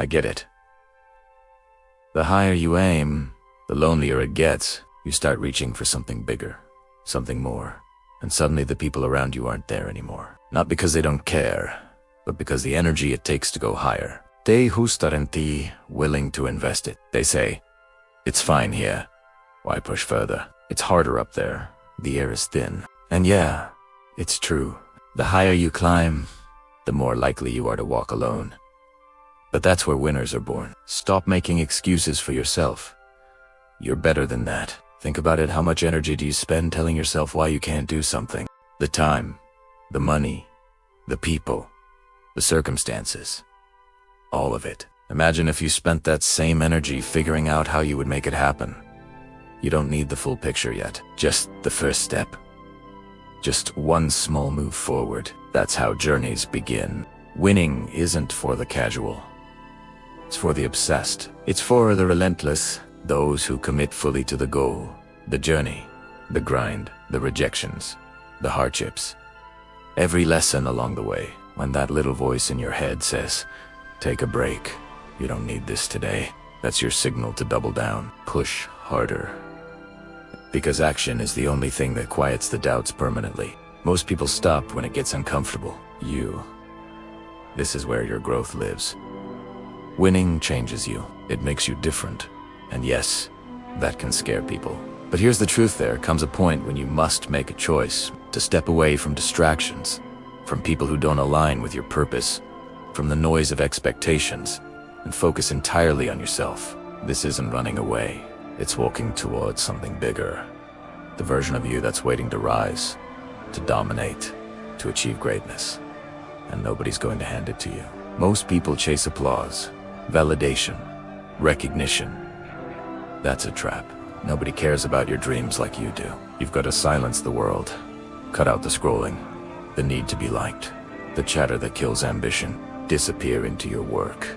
I get it. The higher you aim, the lonelier it gets. You start reaching for something bigger, something more, and suddenly the people around you aren't there anymore. Not because they don't care, but because the energy it takes to go higher. They who aren't willing to invest it. They say, it's fine here. Why push further? It's harder up there. The air is thin. And yeah, it's true. The higher you climb, the more likely you are to walk alone. But that's where winners are born. Stop making excuses for yourself. You're better than that. Think about it. How much energy do you spend telling yourself why you can't do something? The time, the money, the people, the circumstances. All of it. Imagine if you spent that same energy figuring out how you would make it happen. You don't need the full picture yet. Just the first step. Just one small move forward. That's how journeys begin. Winning isn't for the casual. It's for the obsessed. It's for the relentless, those who commit fully to the goal, the journey, the grind, the rejections, the hardships. Every lesson along the way. When that little voice in your head says, take a break. You don't need this today. That's your signal to double down. Push harder. Because action is the only thing that quiets the doubts permanently. Most people stop when it gets uncomfortable. This is where your growth lives. Winning changes you. It makes you different. And yes, that can scare people. But here's the truth. There comes a point when you must make a choice to step away from distractions, from people who don't align with your purpose, from the noise of expectations, and focus entirely on yourself. This isn't running away. It's walking towards something bigger. The version of you that's waiting to rise, to dominate, to achieve greatness. And nobody's going to hand it to you. Most people chase applause, validation, recognition. That's a trap. Nobody cares about your dreams like you do. You've got to silence the world. Cut out the scrolling, the need to be liked, the chatter that kills ambition. Disappear into your work.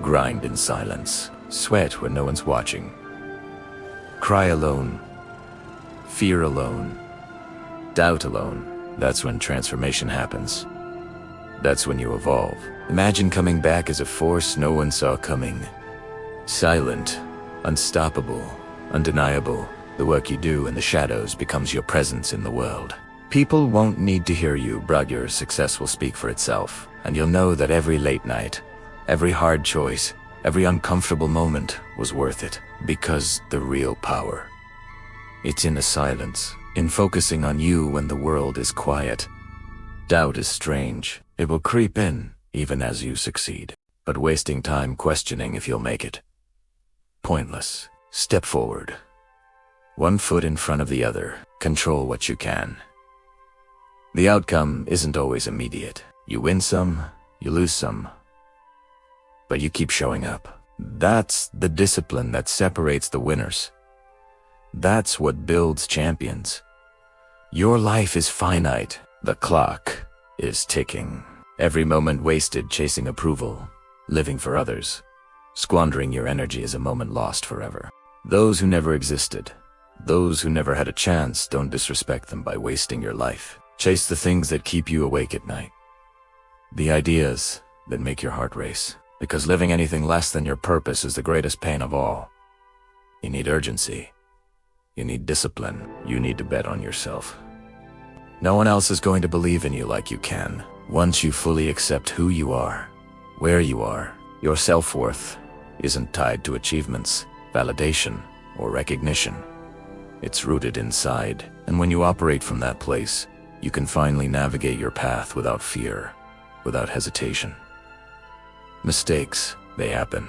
Grind in silence. Sweat when no one's watching. Cry alone. Fear alone. Doubt alone. That's when transformation happens. That's when you evolve. Imagine coming back as a force no one saw coming. Silent, unstoppable, undeniable. The work you do in the shadows becomes your presence in the world. People won't need to hear you, but your success will speak for itself. And you'll know that every late night, every hard choice, every uncomfortable moment was worth it. Because the real power, it's in the silence, in focusing on you when the world is quiet. Doubt is strange. It will creep in, even as you succeed. But wasting time questioning if you'll make it. Pointless. Step forward. One foot in front of the other. Control what you can. The outcome isn't always immediate. You win some, you lose some. But you keep showing up. That's the discipline that separates the winners. That's what builds champions. Your life is finite. The clock is ticking. Every moment wasted chasing approval, living for others, squandering your energy is a moment lost forever. Those who never existed, those who never had a chance, don't disrespect them by wasting your life. Chase the things that keep you awake at night. The ideas that make your heart race. Because living anything less than your purpose is the greatest pain of all. You need urgency. You need discipline. You need to bet on yourself. No one else is going to believe in you like you can. Once you fully accept who you are, where you are, your self-worth isn't tied to achievements, validation, or recognition. It's rooted inside, and when you operate from that place, you can finally navigate your path without fear, without hesitation. Mistakes, they happen.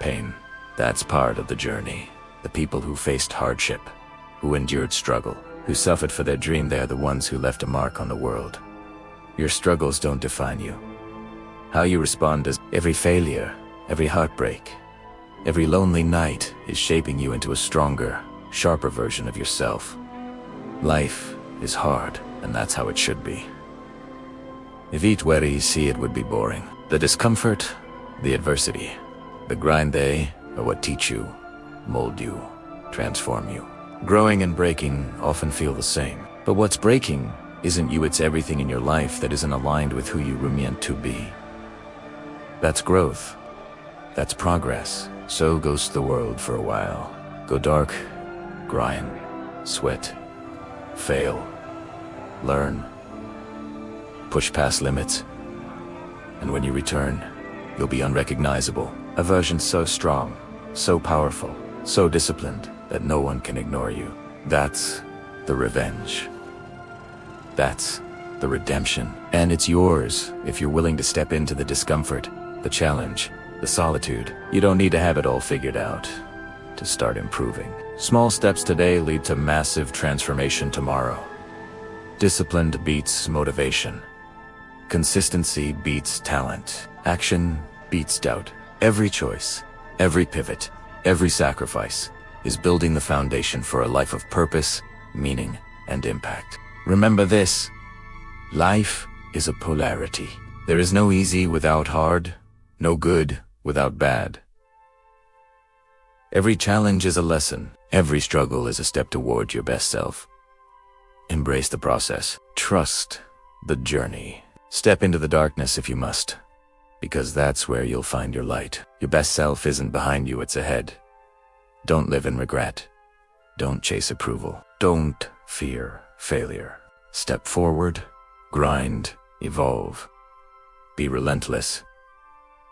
Pain, that's part of the journey. The people who faced hardship, who endured struggle, who suffered for their dream, they're the ones who left a mark on the world. Your struggles don't define you. How you respond to every failure, every heartbreak, every lonely night is shaping you into a stronger, sharper version of yourself. Life is hard, and that's how it should be. If each way you see it would be boring. The discomfort, the adversity, the grind, they are what teach you, mold you, transform you. Growing and breaking often feel the same. But what's breaking isn't you, it's everything in your life that isn't aligned with who you were meant to be. That's growth. That's progress. So goes the world for a while. Go dark, grind, sweat, fail, learn, push past limits. And when you return, you'll be unrecognizable. A version so strong, so powerful, so disciplined that no one can ignore you. That's the revenge. That's the redemption. And it's yours if you're willing to step into the discomfort, the challenge, the solitude. You don't need to have it all figured out to start improving. Small steps today lead to massive transformation tomorrow. Discipline beats motivation. Consistency beats talent. Action beats doubt. Every choice, every pivot, every sacrifice is building the foundation for a life of purpose, meaning, and impact. Remember this: life is a polarity. There is no easy without hard, no good without bad. Every challenge is a lesson. Every struggle is a step toward your best self. Embrace the process. Trust the journey. Step into the darkness if you must, because that's where you'll find your light. Your best self isn't behind you, it's ahead. Don't live in regret. Don't chase approval. Don't fear failure. Step forward, grind, evolve. Be relentless.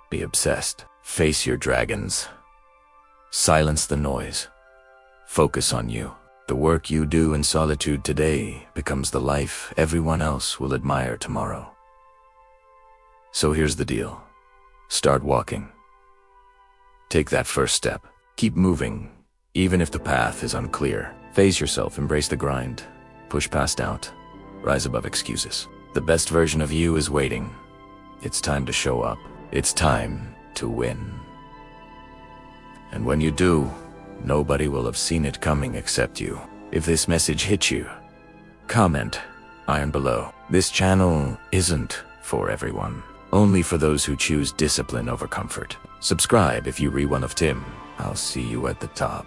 Be obsessed. Face your dragons. Silence the noise. Focus on you. The work you do in solitude today becomes the life everyone else will admire tomorrow. So here's the deal. Start walking. Take that first step. Keep moving, even if the path is unclear. Face yourself, embrace the grind. Push past doubt. Rise above excuses. The best version of you is waiting. It's time to show up. It's time to win. And when you do, nobody will have seen it coming except you. If this message hit you, comment iron below. This channel isn't for everyone. Only for those who choose discipline over comfort. Subscribe if you re one of Tim. I'll see you at the top.